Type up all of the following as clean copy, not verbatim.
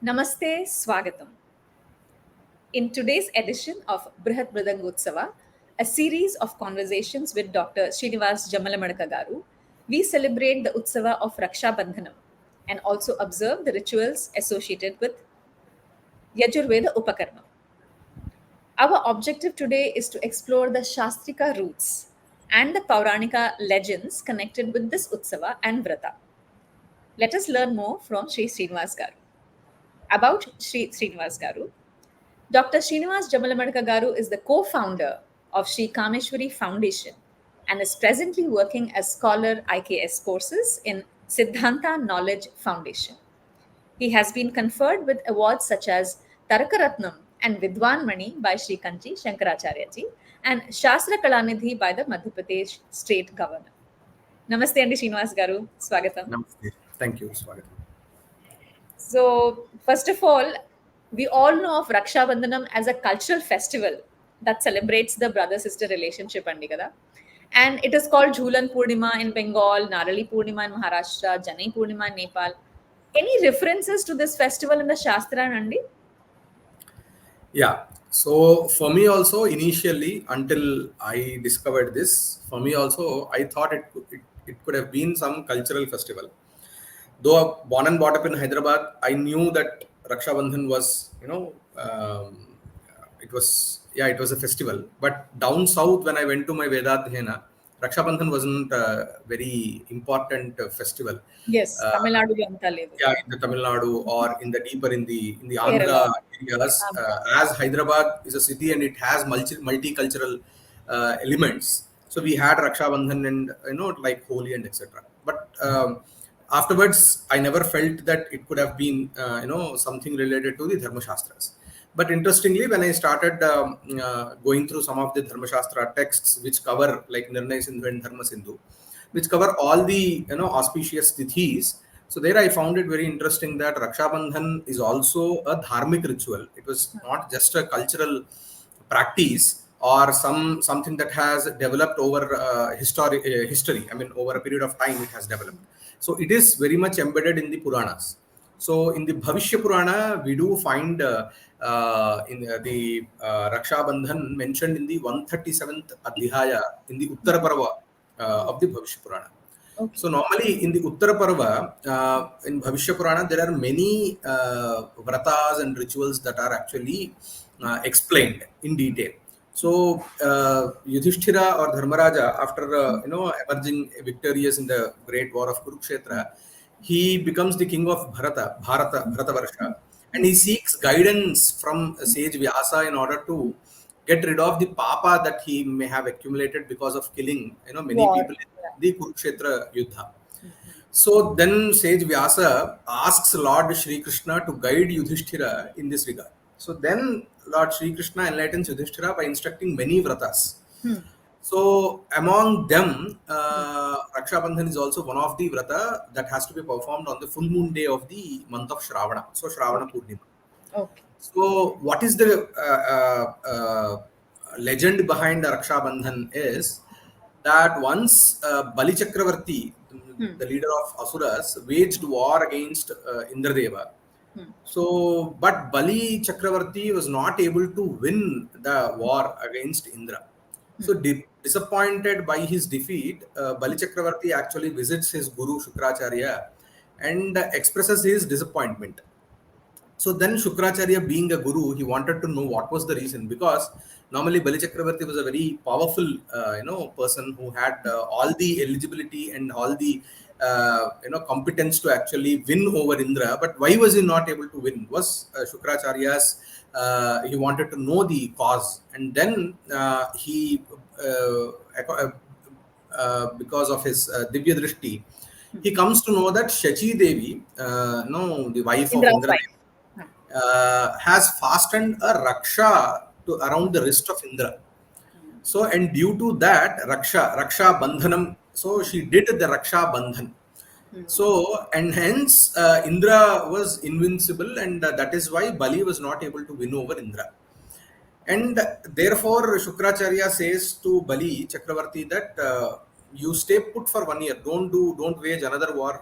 Namaste, Swagatam. In today's edition of Bṛhadmrdaṅga Utsava, a series of conversations with Dr. Srinivas Jammalamadaka, we celebrate the Utsava of Rakṣabandhanam and also observe the rituals associated with Yajurveda Upakarma. Our objective today is to explore the Shastrika roots and the Pauranika legends connected with this Utsava and Vrata. Let us learn more from Sri Srinivas Garu. About Sri Srinivas Garu, Dr. Srinivas Jammalamadaka Garu is the co-founder of Sri Kameshwari Foundation and is presently working as scholar IKS courses in Siddhanta Knowledge Foundation. He has been conferred with awards such as Tarakaratnam and Vidwan Mani by Sri Kanchi Shankaracharya ji and Shastra Kalanidhi by the Madhya Pradesh State Governor. Namaste Andi Srinivas Garu, Swagatam. Namaste. Thank you, Swagatam. So, first of all, we all know of Rakṣābandhanam as a cultural festival that celebrates the brother-sister relationship, Andigada. And it is called Jhulan Purnima in Bengal, Narali Purnima in Maharashtra, Janai Purnima in Nepal. Any references to this festival in the Shastra, Andi? Yeah. So for me also, initially, until I discovered this, for me also, I thought it could have been some cultural festival. Though born and brought up in Hyderabad, I knew that Rakshabandhan was, it was a festival. But down south, when I went to my Vedadhyayana, Rakshabandhan wasn't a very important festival. Yes, Tamil Nadu anta ledu. Yeah, in the Tamil Nadu or in the deeper in the Andhra areas, as Hyderabad is a city and it has multicultural elements. So we had Rakshabandhan and like Holi and etc. But afterwards, I never felt that it could have been something related to the Dharma Shastras. But interestingly, when I started going through some of the Dharma Shastra texts, which cover like Nirnaya Sindhu and Dharma Sindhu, which cover all the auspicious tithis. So there I found it very interesting that Rakshabandhan is also a dharmic ritual. It was not just a cultural practice or something that has developed over history. I mean, over a period of time it has developed. So it is very much embedded in the Puranas. So in the Bhavishya Purana, we do find in the Rakshabandhan mentioned in the 137th Adhyaya in the Uttara Parva of the Bhavishya Purana. Okay. So normally in the Uttara Parva, in Bhavishya Purana, there are many vratas and rituals that are actually explained in detail. So Yudhishthira or Dharmaraja, after emerging victorious in the great war of Kurukshetra, he becomes the king of Bharatavarša, and he seeks guidance from sage Vyasa in order to get rid of the papa that he may have accumulated because of killing many people in the Kurukshetra Yuddha. So then sage Vyasa asks Lord Shri Krishna to guide Yudhishthira in this regard. So then Lord Shri Krishna enlightens Yudhishthira by instructing many vratas. So among them, Rakshabandhan is also one of the vrata that has to be performed on the full moon day of the month of Shravana. So Shravana Purnima. Okay. So what is the legend behind Rakshabandhan is that once Bali Chakravarti, the leader of Asuras, waged war against Indradeva. So, but Bali Chakravarti was not able to win the war against Indra. So disappointed by his defeat, Bali Chakravarti actually visits his guru Shukracharya and expresses his disappointment. So then Shukracharya, being a guru, he wanted to know what was the reason, because normally Bali Chakravarti was a very powerful person who had all the eligibility and all the competence to actually win over Indra. But why was he not able to win? Was Shukracharya's he wanted to know the cause, and then he because of his Divya Drishti, he comes to know that Shachi Devi, the wife of Indra, has fastened a Raksha around the wrist of Indra. So, and due to that, Rakṣābandhanam, so she did the Rakṣabandhan. So, and hence Indra was invincible, and that is why Bali was not able to win over Indra. And therefore, Shukracharya says to Bali Chakravarti that you stay put for 1 year. Don't wage another war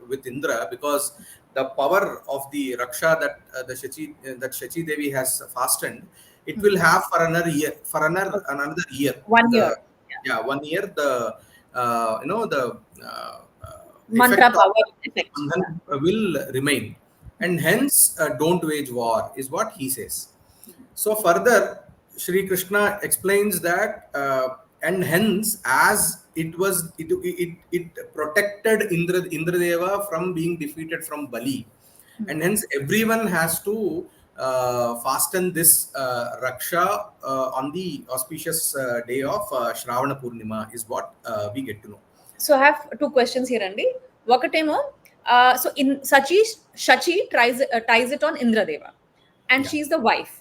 with Indra, because the power of the Raksha that that Shachi Devi has fastened, it will have for another year, another year. 1 year. Yeah, 1 year. The the Mantra effect of power effect. Bandhan will remain, and hence don't wage war is what he says. So further, Shri Krishna explains that, and hence, as it protected Indradeva from being defeated from Bali, and hence everyone has to fasten this Raksha on the auspicious day of Shravana Purnima is what we get to know. So I have two questions here, Andy. Wakatemo, so in Shachi ties it on Indradeva, and Yeah. she's the wife.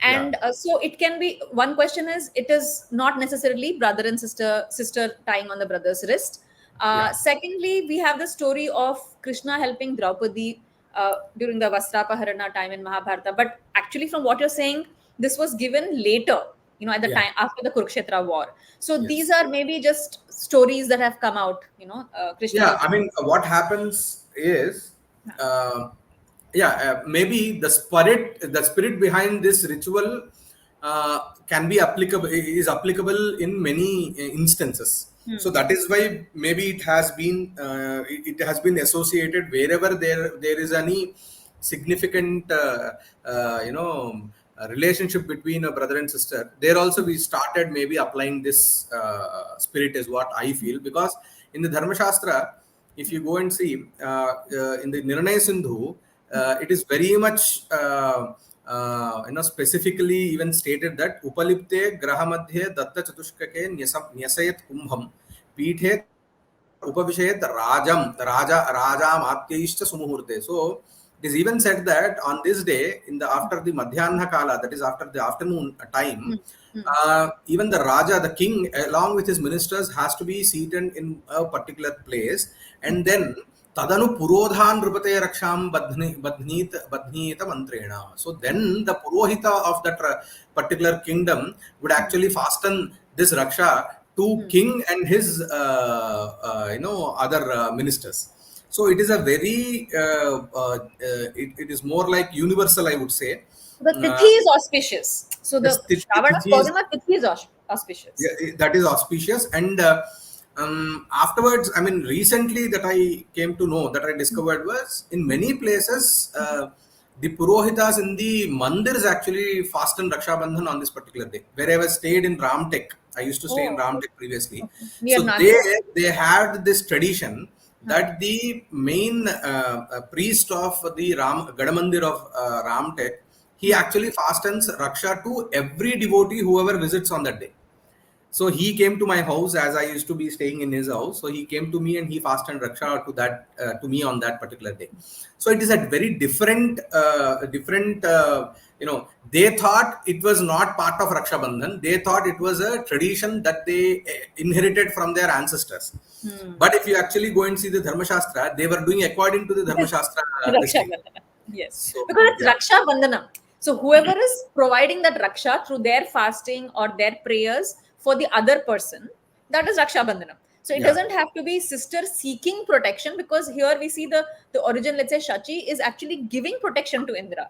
And so it can be, one question is, it is not necessarily brother and sister tying on the brother's wrist. Secondly, we have the story of Krishna helping Draupadi during the Vastrapaharana time in Mahabharata. But actually, from what you're saying, this was given later, at the time after the Kurukshetra war. So these are maybe just stories that have come out, Krishna. Yeah, I mean, what happens is, maybe the spirit behind this ritual can be applicable in many instances. So that is why maybe it has been associated wherever there is any significant relationship between a brother and sister. There also we started maybe applying this spirit is what I feel, because in the Dharma Shastra, if you go and see in the Nirnaya Sindhu, it is very much specifically even stated that Upalipte Grahamadhe Datta Chatushkake Nyasayat Kumbham Pithe Upavishayat Rajam Apyaishcha Sumuhurte. So it is even said that on this day, after the Madhyana Kala, that is after the afternoon time, even the Raja, the king, along with his ministers, has to be seated in a particular place, and then Tadanu Purodhan Nrupate Raksham Badhnita Mantrena. So then the Purohita of that particular kingdom would actually fasten this Raksha to king and his other ministers. So it is a very it is more like universal, I would say. The Tithi is auspicious. So the Shravana Purnima Tithi is auspicious. Yeah, that is auspicious. And afterwards, I mean, recently that I came to know, that I discovered was in many places, the Purohitas in the mandirs actually fasten Rakshabandhan on this particular day. Where I was stayed in Ramtek, I used to stay in Ramtek previously. So they had this tradition that the main priest of the Gadamandir of Ramtek, he actually fastens Raksha to every devotee whoever visits on that day. So he came to my house as I used to be staying in his house. So he came to me and he fastened Raksha to me on that particular day. So it is a very different, they thought it was not part of Rakshabandhan. They thought it was a tradition that they inherited from their ancestors. But if you actually go and see the Dharma Shastra, they were doing according to the Dharma Shastra. Yes, so, because it's Rakshabandhana. So whoever is providing that Raksha through their fasting or their prayers for the other person, that is Rakshabandhana. So it doesn't have to be sister seeking protection, because here we see the origin, let's say Shachi is actually giving protection to Indra,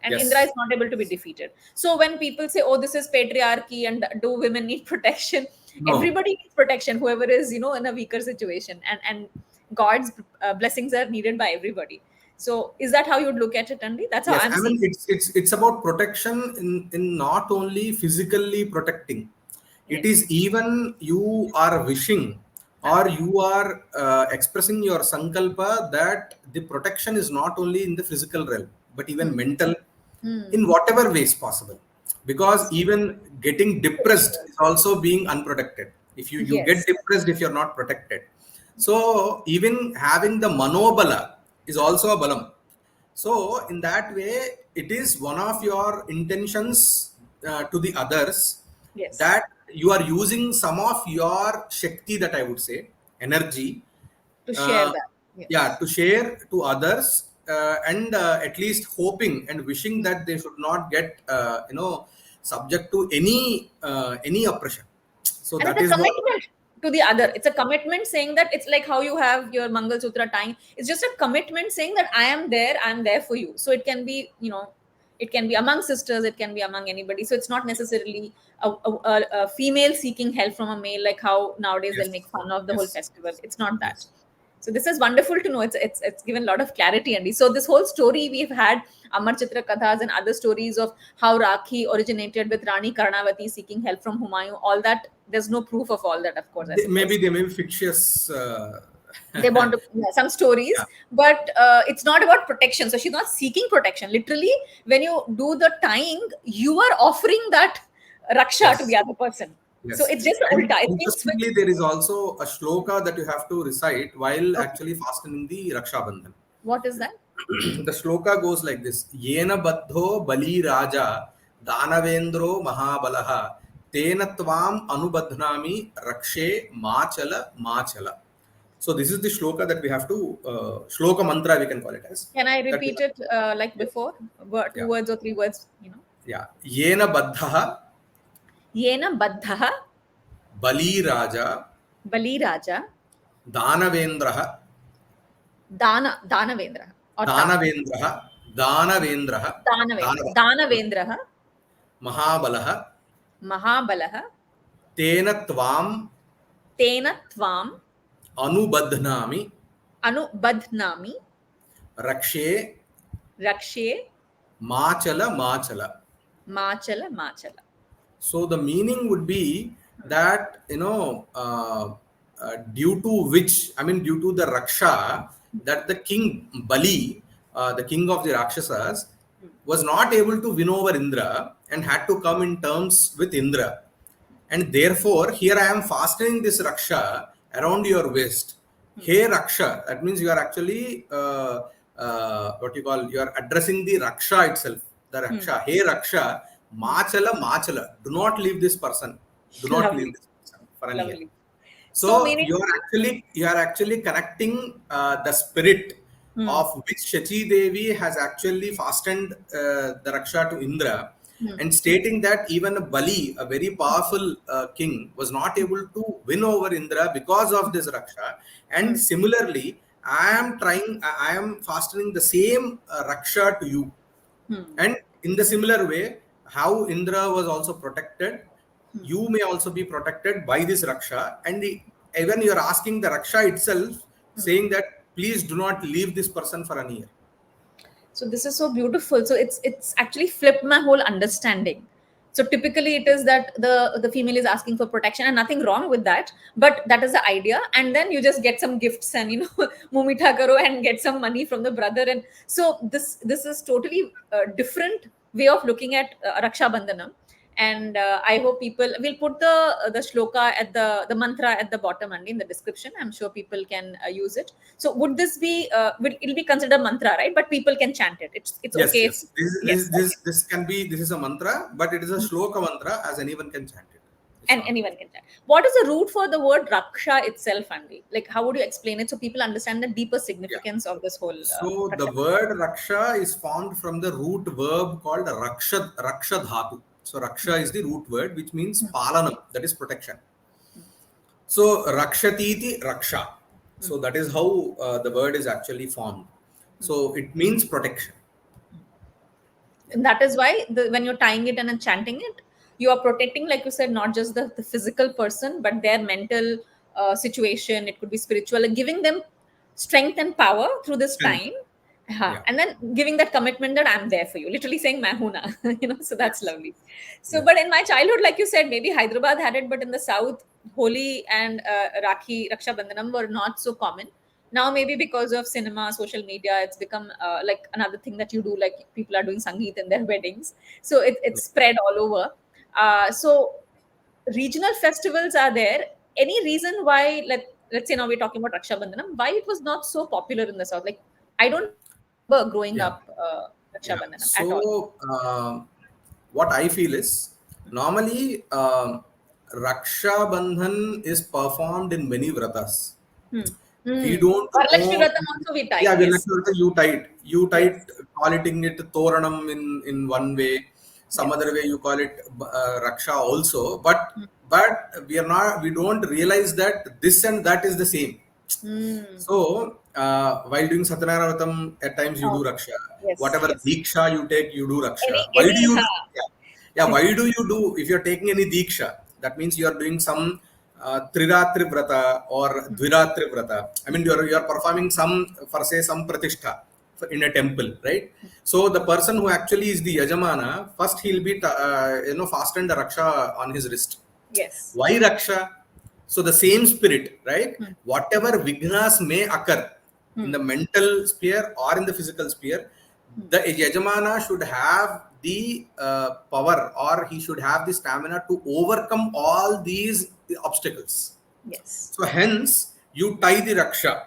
and Indra is not able to be defeated. So when people say, oh, this is patriarchy and do women need protection? No. Everybody needs protection, whoever is, in a weaker situation, and God's blessings are needed by everybody. So is that how you'd look at it, Andy? That's how I'm seeing it. It's about protection in not only physically protecting. It is even you are wishing or you are expressing your saṅkalpa that the protection is not only in the physical realm, but even mental, in whatever ways possible. Because even getting depressed is also being unprotected. If you get depressed if you're not protected. So even having the manobala is also a balam. So in that way, it is one of your intentions to the others that you are using some of your Shakti, that I would say, energy, to share that. To share to others, and at least hoping and wishing that they should not get, subject to any oppression. So And that it's is a commitment. to the other. It's a commitment saying that it's like how you have your Mangal Sutra tying. It's just a commitment saying that I am there for you. So it can be, it can be among sisters, it can be among anybody. So it's not necessarily a female seeking help from a male, like how nowadays they'll make fun of the whole Yes. festival. It's not that. Yes. So this is wonderful to know. It's given a lot of clarity, Andy. So this whole story we've had Amar Chitra Kathas and other stories of how Rakhi originated with Rani Karnavati seeking help from Humayun. All that, there's no proof of all that, of course. Maybe they may be fictitious. They want to some stories, Yeah. but it's not about protection. So she's not seeking protection. Literally, when you do the tying, you are offering that raksha to the other person. Yes. So it's just the ulta. It means Interestingly, there is also a shloka that you have to recite while actually fastening the Rakshabandhan. What is that? The shloka goes like this: Yena baddho bali raja danavendro mahabalaha tena tvam anubadhnami rakshe machala. So this is the shloka that we have to shloka mantra, we can call it as. Can I repeat it like before? Two words or three words, Yeah. Yena baddha Yena baddha bali raja danavendra Danavendra or Danavendra Danavendra Mahabalaha Tena Tvam Anubadhnami Rakshe Machala. So the meaning would be that, due to the Raksha, that the king Bali, the king of the Rakshasas, was not able to win over Indra and had to come in terms with Indra. And therefore, here I am fastening this Raksha around your waist. Hey Raksha, that means you are actually, you are addressing the Raksha itself. The Raksha. Hey Raksha, Machala. Do not leave this person. Do not leave this person for an year. So you are actually connecting the spirit of which Shachi Devi has actually fastened the Raksha to Indra, and stating that even Bali, a very powerful king, was not able to win over Indra because of this Raksha. And similarly, I am fastening the same Raksha to you. And in the similar way, how Indra was also protected, you may also be protected by this Raksha. And even you are asking the Raksha itself, saying that please do not leave this person for a year. So this is so beautiful. So it's actually flipped my whole understanding. So typically it is that the female is asking for protection, and nothing wrong with that, but that is the idea. And then you just get some gifts and mumitha karo and get some money from the brother. And so this is totally a different way of looking at Rakshabandhana. And I hope people will put the shloka at the mantra at the bottom and in the description. I'm sure people can use it. So would this be it'll be considered mantra, right? But people can chant it. It's yes, okay. Yes. This is a mantra, but it is a shloka mantra, as anyone can chant it. Anyone can chant. What is the root for the word raksha itself, Andy? Like, how would you explain it so people understand the deeper significance of this whole? So the word raksha is formed from the root verb called raksha dhatu. So raksha is the root word, which means palanam, that is protection. So rakshatiti raksha. So that is how the word is actually formed. So it means protection. And that is why when you're tying it and chanting it, you are protecting, like you said, not just the physical person, but their mental situation. It could be spiritual, and giving them strength and power through this time. Yeah. And then giving that commitment that I'm there for you, literally saying Mahuna, so that's lovely. So, but in my childhood, like you said, maybe Hyderabad had it, but in the South, Holi and Rakhi, Rakshabandhanam were not so common. Now, maybe because of cinema, social media, it's become like another thing that you do, like people are doing Sangeet in their weddings. So it's spread all over. So regional festivals are there. Any reason why, let's say now we're talking about Rakshabandhanam, why it was not so popular in the South? Like, I don't remember growing up Rakshabandhanam at all. So what I feel is, normally Rakshabandhan is performed in many vratas. We don't Varalakshmi Vratam also we tie. Yeah, you tied calling it Toranam in one way. Some other way you call it Raksha also. But but we don't realize that this and that is the same. So while doing Satyanarayana Vratam, at times you do Raksha. Yes, Whatever yes. Diksha you take, you do Raksha. Why do Any, you? Why do you do? If you're taking any Diksha, that means you are doing some Triratri Vrata or Dviratri Vrata. I mean, you are performing some, for say, some Pratishtha in a temple, right? So the person who actually is the Yajamana, first he'll be fastened the Raksha on his wrist. Yes. Why Raksha? So the same spirit, right? Whatever vignas may occur in the mental sphere or in the physical sphere, the Yajamana should have the power, or he should have the stamina to overcome all these obstacles. Yes. So hence you tie the Raksha.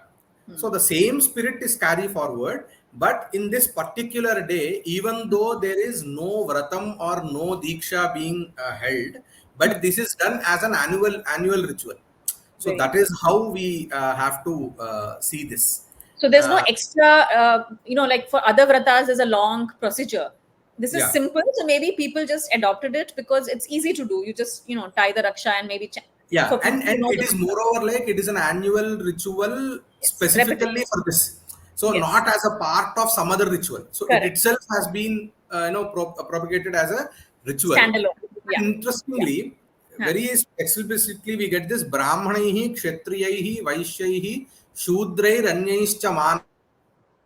So the same spirit is carried forward, but in this particular day, even though there is no Vratam or no Diksha being held, but this is done as an annual ritual. So that is how we have to see this. So there's no extra, like for other vratas, there's a long procedure. This is simple, so maybe people just adopted it because it's easy to do. You just tie the raksha and maybe and it is moreover like it is an annual ritual specifically for this. So not as a part of some other ritual. So it itself has been propagated as a ritual. Standalone. Interestingly, very explicitly we get this Brahmanaihi, Kshatriyaihi, Vaishyaihi, Shudrairanyaischya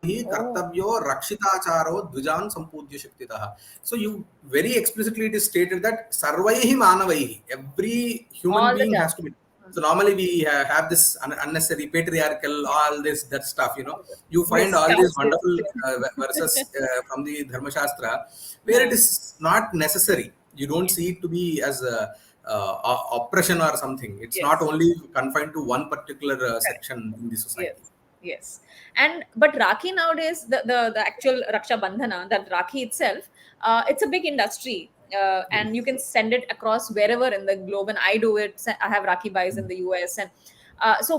Manaihi, Kartabhyo, Rakshitacharo, Dvijan Sampudya Shaktitaha. So you very explicitly it is stated that Sarvaihi Manavaihi, every human being has to be. So normally we have this unnecessary patriarchal, all this, that stuff, You find all these wonderful verses from the Dharma Shastra where it is not necessary. You don't see it to be as a oppression or something. It's not only confined to one particular section in the society. Yes. But Rakhi nowadays, the actual Rakṣābandhana, that Rakhi itself, it's a big industry. And you can send it across wherever in the globe, and I do it. I have Rakhi buys in the US, and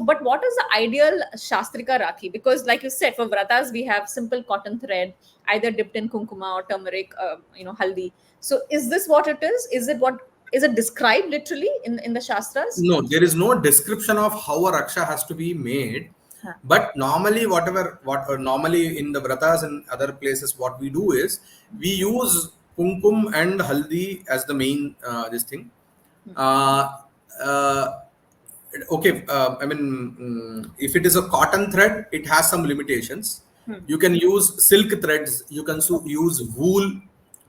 but what is the ideal Shastrika Rakhi? Because like you said, for vratas we have simple cotton thread, either dipped in kunkuma or turmeric, haldi. So is this what it is? Is it described literally in the Shastras? No, there is no description of how a Raksha has to be made. But normally, normally in the vratas and other places, what we do is we use kumkum and haldi as the main this thing. If it is a cotton thread, it has some limitations. You can use silk threads. You can use wool.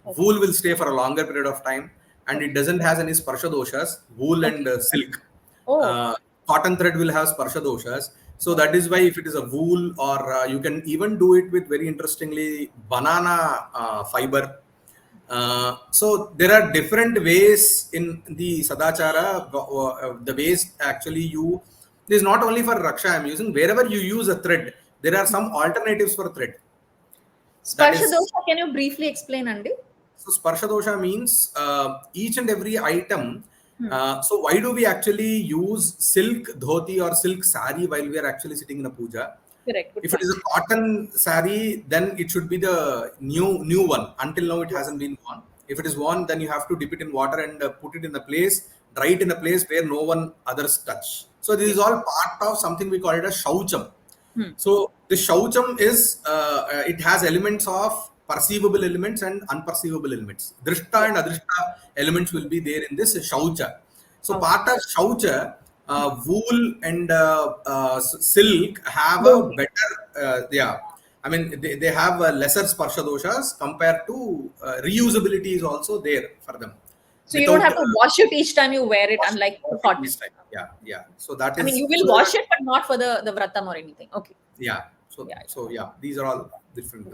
Wool will stay for a longer period of time, and it doesn't have any sparsha doshas. Wool and silk. Cotton thread will have sparsha doshas. So that is why if it is a wool, or you can even do it with, very interestingly, banana fiber. So there are different ways in the Sadachara, the ways actually this is not only for Raksha I am using, wherever you use a thread, there are some alternatives for thread. Sparsha dosha, can you briefly explain, Andy? So Sparsha dosha means each and every item. So why do we actually use silk dhoti or silk sari while we are actually sitting in a puja? Correct. If it is a cotton sari, then it should be the new one. Until now, it hasn't been worn. If it is worn, then you have to dip it in water and put it in a place, dry it in a place where no one others touch. So this is all part of something we call it a shaucham. So the shaucham is, it has elements of perceivable elements and unperceivable elements. Drishta and adrishta elements will be there in this shaucha. So part of shaucha, wool and silk have a better, they have lesser sparsha doshas compared to reusability is also there for them. So you don't have to wash it each time you wear it, unlike cotton. Yeah. So that is. I mean, you will wash it, but not for the vratam or anything. Okay. Yeah. So these are all different.